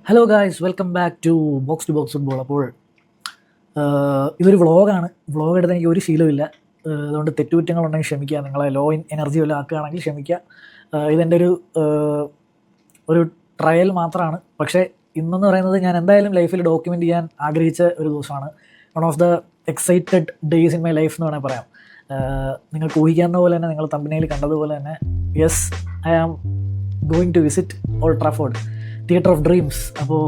Hello guys, welcome back to box football. അപ്പോൾ ഇതൊരു വ്ളോഗാണ്. വ്ളോഗ് എടുത്ത് എനിക്ക് ഒരു ശീലമില്ല, അതുകൊണ്ട് തെറ്റുകുറ്റങ്ങളുണ്ടെങ്കിൽ ക്ഷമിക്കുക. നിങ്ങളെ ലോ ഇൻ എനർജി വല്ലതും ആക്കുകയാണെങ്കിൽ ക്ഷമിക്കുക. ഇതെൻ്റെ ഒരു ട്രയൽ മാത്രമാണ്. പക്ഷേ ഇന്നെന്ന് പറയുന്നത് ഞാൻ എന്തായാലും ലൈഫിൽ ഡോക്യുമെൻ്റ് ചെയ്യാൻ ആഗ്രഹിച്ച ഒരു ദിവസമാണ്. One of the excited days in my life എന്ന് വേണമെങ്കിൽ പറയാം. നിങ്ങൾക്ക് ഊഹിക്കാവുന്ന പോലെ തന്നെ, നിങ്ങൾ തമ്പനയിൽ കണ്ടതുപോലെ തന്നെ, yes, I am going to visit Old Trafford, theatre of dreams. അപ്പോൾ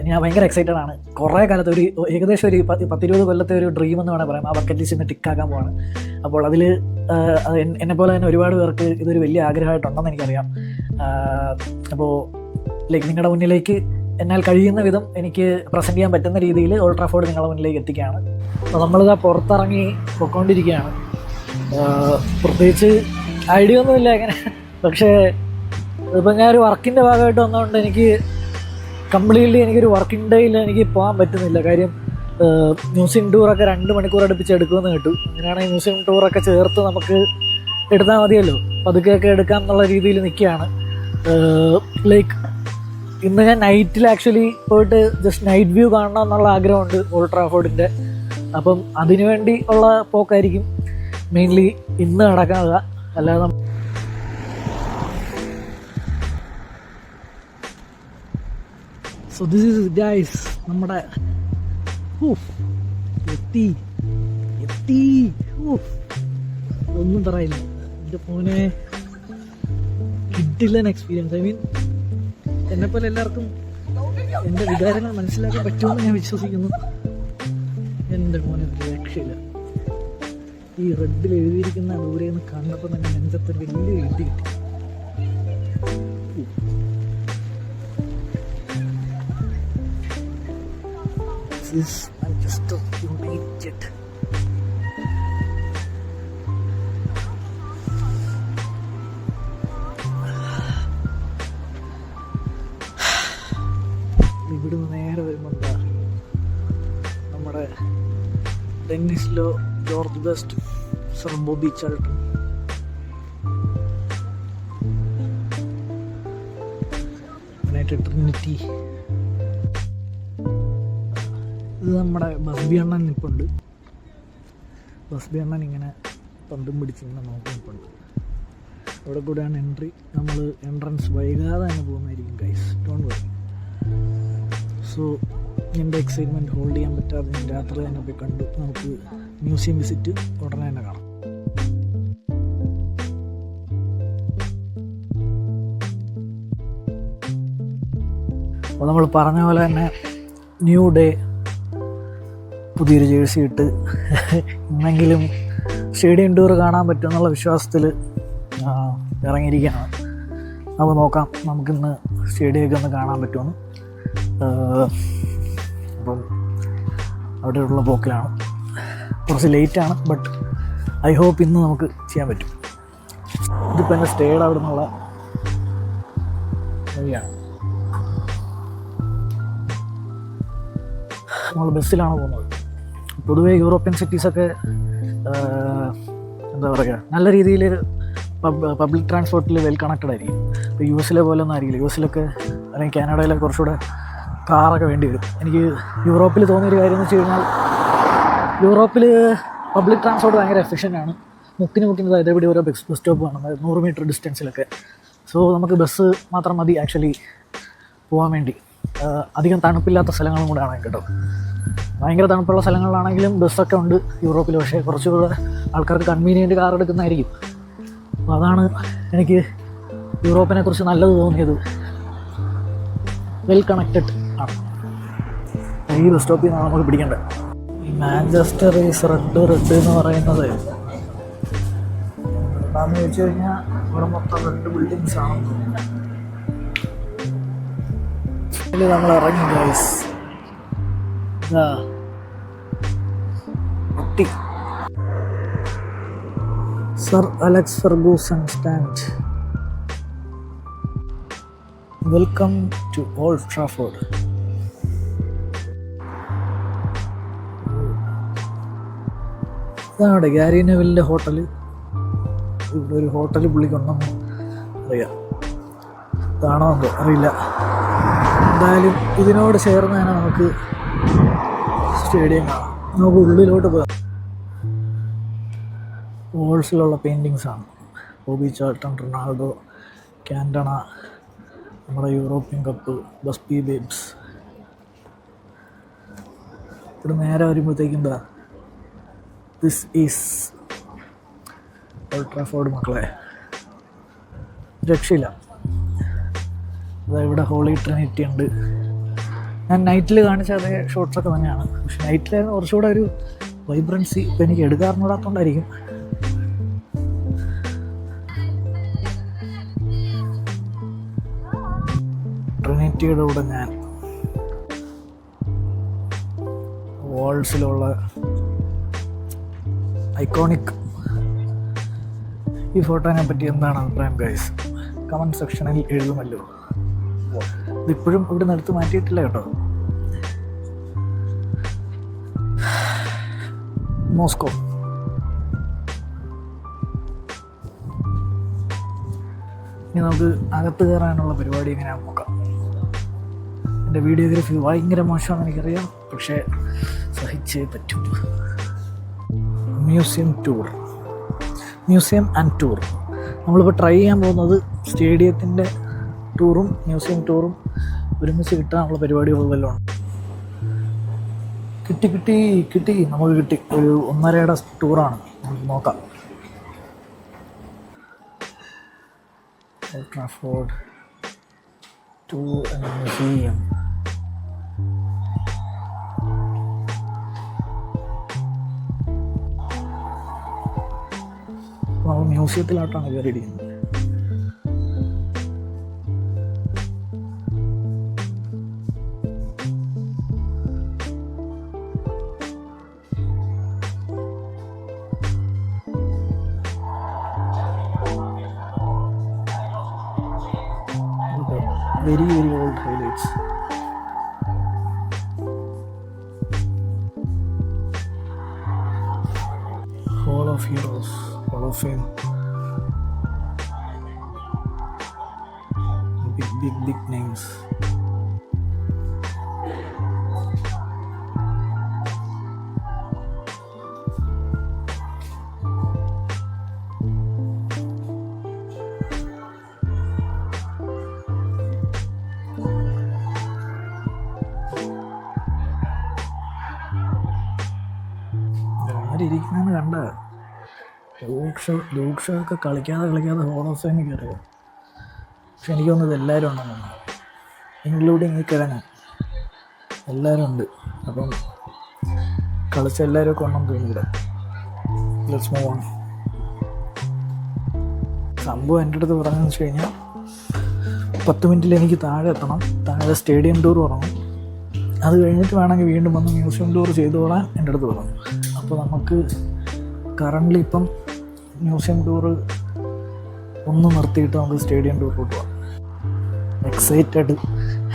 ഞാൻ ഭയങ്കര എക്സൈറ്റഡ് ആണ്. കുറേ കാലത്ത് ഏകദേശം ഒരു 10-20 കൊല്ലത്തെ ഒരു ഡ്രീം എന്ന് വേണമെങ്കിൽ പറയാം. ആ ബക്കറ്റ് ലിസ്റ്റ് ഇന്ന് ടിക്കാക്കാൻ പോവാണ്. അപ്പോൾ അതിൽ എന്നെപ്പോലെ തന്നെ ഒരുപാട് പേർക്ക് ഇതൊരു വലിയ ആഗ്രഹമായിട്ടുണ്ടെന്ന് എനിക്കറിയാം. അപ്പോൾ നിങ്ങളുടെ മുന്നിലേക്ക് എന്നാൽ കഴിയുന്ന വിധം എനിക്ക് പ്രസൻറ്റ് ചെയ്യാൻ പറ്റുന്ന രീതിയിൽ ഓൾഡ് ട്രാഫോർഡ് നിങ്ങളുടെ മുന്നിലേക്ക് എത്തിക്കുകയാണ്. അപ്പോൾ നമ്മളിതാ പുറത്തിറങ്ങി പൊയ്ക്കൊണ്ടിരിക്കുകയാണ്. പ്രത്യേകിച്ച് ഐഡിയ ഒന്നുമില്ല എങ്ങനെ, പക്ഷേ ഇപ്പം ഞാനൊരു വർക്കിൻ്റെ ഭാഗമായിട്ട് വന്നതുകൊണ്ട് എനിക്കൊരു വർക്കിംഗ് ഡേയിൽ എനിക്ക് പോകാൻ പറ്റുന്നില്ല. കാര്യം മ്യൂസിയം ടൂറൊക്കെ 2 മണിക്കൂർ അടുപ്പിച്ച് എടുക്കുമെന്ന് കേട്ടു. അങ്ങനെയാണെങ്കിൽ മ്യൂസിയം ടൂറൊക്കെ ചേർത്ത് നമുക്ക് എടുത്താൽ മതിയല്ലോ, പതുക്കെയൊക്കെ എടുക്കാം എന്നുള്ള രീതിയിൽ നിൽക്കുകയാണ്. ഇന്ന് ഞാൻ നൈറ്റിൽ ആക്ച്വലി പോയിട്ട് ജസ്റ്റ് നൈറ്റ് വ്യൂ കാണണം എന്നുള്ള ആഗ്രഹമുണ്ട് ഓൾഡ് ട്രാഫോർഡിൻ്റെ. അപ്പം അതിനുവേണ്ടി ഉള്ള പോക്കായിരിക്കും മെയിൻലി ഇന്ന് നടക്കുക. അല്ലാതെ സോ ദിസ് ഈസ് ഗൈസ് നമ്മുടെ എത്തി ഒന്നും പറയില്ല. എൻ്റെ ഫോനെ കിഡിലൻ എക്സ്പീരിയൻസ്. ഐ മീൻ, എന്നെപ്പോലെ എല്ലാവർക്കും എൻ്റെ വികാരങ്ങൾ മനസ്സിലാക്കാൻ പറ്റുമെന്ന് ഞാൻ വിശ്വസിക്കുന്നു. എൻ്റെ ഫോനെ രക്ഷയില്ല. ഈ റെഡിൽ എഴുതിയിരിക്കുന്ന ദൂരെ നിന്ന് കണ്ടപ്പോൾ തന്നെ നെഞ്ചത്തൊരു വലിയ ഇടി കിട്ടി. This is Manchester United. ഇവിടുന്ന് നേരെ വരുമ്പോൾ നമ്മുടെ Dennis Law, George Best, sir Bobby Charlton, United Trinity. ഇത് നമ്മുടെ ബസ്ബി അണ്ണൻ നിൽപ്പുണ്ട്. ബസ്ബി അണ്ണൻ ഇങ്ങനെ പന്തും പിടിച്ചിങ്ങനെ നോക്കി നിൽപ്പുണ്ട്. അവിടെ കൂടെയാണ് എൻട്രി. നമ്മൾ എൻട്രൻസ് വൈകാതെ തന്നെ പോകുന്നതായിരിക്കും ഗൈസ്, ഡോണ്ട് വറി. സോ എൻ്റെ എക്സൈറ്റ്മെൻറ്റ് ഹോൾഡ് ചെയ്യാൻ പറ്റാതെ ഞാൻ രാത്രി തന്നെ പോയി കണ്ടു. നമുക്ക് മ്യൂസിയം വിസിറ്റ് ഉടനെ തന്നെ കാണാം. അപ്പോൾ നമ്മൾ പറഞ്ഞ പോലെ തന്നെ ന്യൂ ഡേ, പുതിയൊരു ജേഴ്സി ഇട്ട് ഇന്നെങ്കിലും സ്റ്റേഡിയം ടൂർ കാണാൻ പറ്റുമെന്നുള്ള വിശ്വാസത്തിൽ ഇറങ്ങിയിരിക്കുകയാണ്. അപ്പോൾ നോക്കാം നമുക്കിന്ന് സ്റ്റേഡിയമൊക്കെ ഒന്ന് കാണാൻ പറ്റുമെന്ന്. അപ്പം അവിടെയുള്ള പോക്കിലാണ്. കുറച്ച് ലേറ്റാണ്, ബട്ട് ഐ ഹോപ്പ് ഇന്ന് നമുക്ക് ചെയ്യാൻ പറ്റും. ഇതിപ്പോൾ എൻ്റെ സ്റ്റേയുടെ അവിടെ നിന്നുള്ള വഴിയാണ്. നമ്മൾ ബസ്സിലാണ് പോകുന്നത്. പൊതുവേ യൂറോപ്യൻ സിറ്റീസൊക്കെ എന്താ പറയുക, നല്ല രീതിയിൽ പബ്ലിക് ട്രാൻസ്പോർട്ടിൽ വെൽ കണക്റ്റഡ് ആയിരിക്കും. ഇപ്പോൾ യു എസിലെ പോലെ ഒന്നും ആയിരിക്കില്ല. യു എസിലൊക്കെ അല്ലെങ്കിൽ കാനഡയിലൊക്കെ കുറച്ചുകൂടെ കാറൊക്കെ വേണ്ടി വരും. എനിക്ക് യൂറോപ്പിൽ തോന്നിയൊരു കാര്യം എന്ന് വെച്ച് കഴിഞ്ഞാൽ, യൂറോപ്പിൽ പബ്ലിക് ട്രാൻസ്പോർട്ട് ഭയങ്കര എഫിഷ്യൻ്റാണ്. മുക്കിന് ഇതെവിടെ ഓരോ ബസ് സ്റ്റോപ്പ് കാണും, 100 മീറ്റർ ഡിസ്റ്റൻസിലൊക്കെ. സോ നമുക്ക് ബസ് മാത്രം മതി ആക്ച്വലി പോകാൻ വേണ്ടി. അധികം തണുപ്പില്ലാത്ത സ്ഥലങ്ങളും കൂടെ ആണ് കേട്ടോ. ഭയങ്കര തണുപ്പുള്ള സ്ഥലങ്ങളിലാണെങ്കിലും ബസ്സൊക്കെ ഉണ്ട് യൂറോപ്പിൽ. പക്ഷേ കുറച്ചുകൂടെ ആൾക്കാർക്ക് കൺവീനിയൻറ്റ് കാർ എടുക്കുന്നതായിരിക്കും. അപ്പോൾ അതാണ് എനിക്ക് യൂറോപ്പിനെ കുറിച്ച് നല്ലത് തോന്നിയത്. വെൽ കണക്റ്റഡ് ആണ്. ഈ ബസ് സ്റ്റോപ്പിൽ നിന്നാണ് നമുക്ക് പിടിക്കേണ്ടത്. ഈ മാഞ്ചസ്റ്റർ ഈസ് റെഡ് എന്ന് പറയുന്നത് എന്താണെന്ന് ചോദിച്ചു കഴിഞ്ഞാൽ, ഇവിടെ മൊത്തം റെഡ് ബിൽഡിങ്സ് ആണെന്ന് തോന്നുന്നു. നമ്മൾ ഇറങ്ങി guys. Sir Alex Ferguson stand. Welcome to Old Trafford. ഇതാണ് ഗാരി നെവിലിൻ്റെ ഹോട്ടൽ. ഇവിടെ ഒരു ഹോട്ടൽ പുള്ളിക്കൊണ്ടെന്ന് അറിയാം. ഇതാണോ എന്തോ അറിയില്ല. എന്തായാലും ഇതിനോട് ചേർന്ന് തന്നെ നമുക്ക് സ്റ്റേഡിയം കാണാം. നമുക്ക് ഉള്ളിലോട്ട് പോകാം. വോൾസിലുള്ള പെയിൻറ്റിങ്സാണ്. ബോബി ചാൾട്ടൺ, റൊണാൾഡോ, കാൻഡണ, നമ്മുടെ യൂറോപ്യൻ കപ്പ്, ബസ്ബി ബേബ്സ്. ഇവിടെ നേരെ വരുമ്പോഴത്തേക്കും എന്താ, ദിസ് ഈസ് ഓൾഡ് ട്രാഫോർഡ് മക്കളെ. രക്ഷയില്ല. അതാ ഇവിടെ ഹോളി ട്രിനിറ്റി ഉണ്ട്. ഞാൻ നൈറ്റിൽ കാണിച്ച അതേ ഷോട്ട്സൊക്കെ തന്നെയാണ്. പക്ഷെ നൈറ്റിലായിരുന്നു കുറച്ചുകൂടെ ഒരു വൈബ്രൻസി. ഇപ്പം എനിക്ക് എടുക്കാറിനോടാത്തോണ്ടായിരിക്കും. ട്രിനിറ്റിയുടെ കൂടെ ഞാൻ വാൾസിലുള്ള ഐക്കോണിക് ഈ ഫോട്ടോനെ പറ്റി എന്താണ് അഭിപ്രായം ഗൈസ്? കമൻറ്റ് സെക്ഷനിൽ എഴുതുമല്ലോ. ഇതിപ്പോഴും ഇവിടെ നിന്ന് എടുത്ത് മാറ്റിയിട്ടില്ല കേട്ടോ. മോസ്കോ. ഇനി നമുക്ക് അകത്ത് കയറാനുള്ള പരിപാടി എങ്ങനെയാണെന്ന് നോക്കാം. എൻ്റെ വീഡിയോഗ്രാഫി ഭയങ്കര മോശമാണെന്ന് എനിക്കറിയാം, പക്ഷേ സഹിച്ചേ പറ്റൂ. Museum and tour. നമ്മളിപ്പോൾ ട്രൈ ചെയ്യാൻ പോകുന്നത് സ്റ്റേഡിയത്തിൻ്റെ ടൂറും മ്യൂസിയം ടൂറും ഒരുമിച്ച് കിട്ടാനുള്ള പരിപാടികളെല്ലാം ഉണ്ട്. കിട്ടി നമുക്ക് കിട്ടി. ഒരു 1.5 ടൂറാണ്. നമുക്ക് നോക്കാം. Old Trafford tour and museum. നമ്മൾ മ്യൂസിയത്തിലോട്ടാണ് കയറിയിരിക്കുന്നത്. Very old highlights. Hall of Heroes, Hall of Fame. Big names. ഇരിക്കുന്നതെന്ന് കണ്ട ലൂക്ക് ഷോ ഒക്കെ കളിക്കാതെ ഹോൾ ഓഫ് ഫെയിമിൽ കയറിയോ. പക്ഷെ എനിക്ക് തോന്നുന്നത് എല്ലാവരും ഉണ്ടെന്ന് തോന്നുന്നു, ഇൻക്ലൂഡിങ് ഈ കിഴങ്ങൻ. എല്ലാവരും ഉണ്ട്. അപ്പം കളിച്ച എല്ലാവരും ഒക്കെ ഉണ്ടെന്ന് തോന്നിയില്ല. Let's move on. സംഭവം എൻ്റെ അടുത്ത് പറഞ്ഞതെന്ന് വെച്ച് കഴിഞ്ഞാൽ 10 മിനിറ്റിൽ എനിക്ക് താഴെ എത്തണം. താഴെ സ്റ്റേഡിയം ടൂർ തുടങ്ങും. അത് കഴിഞ്ഞിട്ട് വേണമെങ്കിൽ വീണ്ടും വന്ന് മ്യൂസിയം ടൂർ ചെയ്തോളാൻ എൻ്റെ അടുത്ത് പറഞ്ഞു. അപ്പോൾ നമുക്ക് കറൻ്റ്ലി ഇപ്പം മ്യൂസിയം ടൂറ് ഒന്ന് നിർത്തിയിട്ട് നമുക്ക് സ്റ്റേഡിയം ടൂറിലോട്ട് പോകാം. എക്സൈറ്റഡ്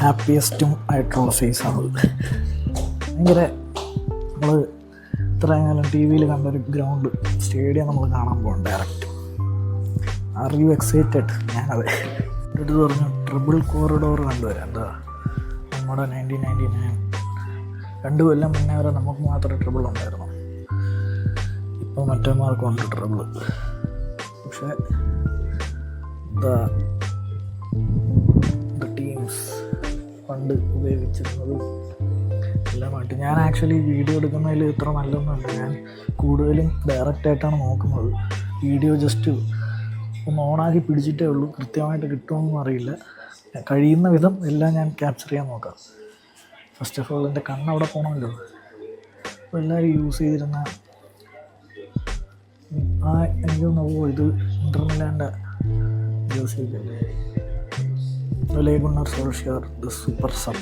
ഹാപ്പിയസ്റ്റും ആയിട്ടുള്ള ഫേസാണത്. ഭയങ്കര നമ്മൾ ഇത്രയും കാലം ടി വിയിൽ കണ്ടൊരു ഗ്രൗണ്ട് സ്റ്റേഡിയം നമ്മൾ കാണാൻ പോകണം ഡയറക്റ്റ്. Are you excited? ഞാനത് എടുത്ത് പറഞ്ഞു. ട്രിപ്പിൾ കോറിഡോർ കണ്ടുവരാം. എന്താ നമ്മുടെ 1999 2 കൊല്ലം മുന്നേ വരെ നമുക്ക് മാത്രമേ ട്രിപ്പിൾ ഉണ്ടായിരുന്നു. ഇപ്പോൾ മറ്റേമാർക്കും ഉണ്ട് ട്രിപ്പിൾ. പക്ഷേ ടീംസ് പണ്ട് ഉപയോഗിച്ചിരുന്നത് എല്ലാമായിട്ട് ഞാൻ ആക്ച്വലി വീഡിയോ എടുക്കുന്നതിൽ ഇത്ര നല്ലൊന്നുമല്ല. ഞാൻ കൂടുതലും ഡയറക്റ്റായിട്ടാണ് നോക്കുന്നത്. വീഡിയോ ജസ്റ്റ് ഒന്ന് ഓണാക്കി പിടിച്ചിട്ടേ ഉള്ളൂ. കൃത്യമായിട്ട് കിട്ടുമെന്നൊന്നും അറിയില്ല. കഴിയുന്ന വിധം എല്ലാം ഞാൻ ക്യാപ്ചർ ചെയ്യാൻ നോക്കാം. ഫസ്റ്റ് ഓഫ് ഓൾ എൻ്റെ കണ്ണവിടെ പോകണമല്ലോ. അപ്പോൾ എല്ലാവരും യൂസ് ചെയ്തിരുന്ന എനിക്ക് തോന്നുന്നു ഇത് ഇന്റർ മിലാൻ്റെ യൂസ് ചെയ്തില്ലേ, Ole Gunnar Solskjaer, the super sub,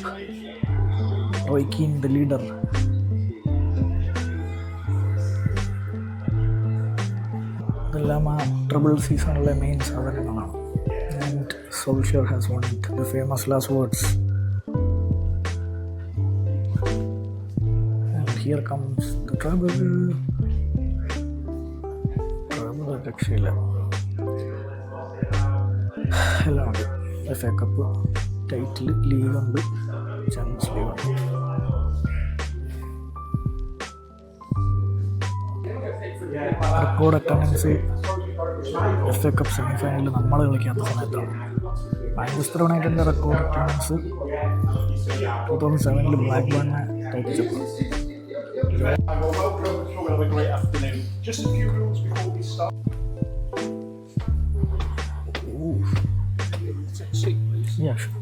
Roy Keane, the leader. ഇതെല്ലാം ആ ട്രിപ്പിൾ സീസണിലെ മെയിൻ സാധനങ്ങളാണ്. And Solskjaer has won it, the famous last words. And here comes the trouble. രക്ഷയില്ല. എല്ലാം ഉണ്ട്. FA കപ്പ്, ടൈറ്റിൽ ലീഗുണ്ട്, champions ലീഗുണ്ട്. റെക്കോർഡ് അറ്റൻഡൻസ് FA കപ്പ് സെമിഫൈനലിൽ നമ്മൾ കളിക്കാത്ത സമയത്താണ്. മാഞ്ചസ്റ്റർ യുണൈറ്റഡിൻ്റെ റെക്കോർഡ് അറ്റൻഡൻസ് 2007 ബ്ലാക്ക് ബേണിനെ തോൽപ്പിച്ചപ്പോൾ. Yeah, sure.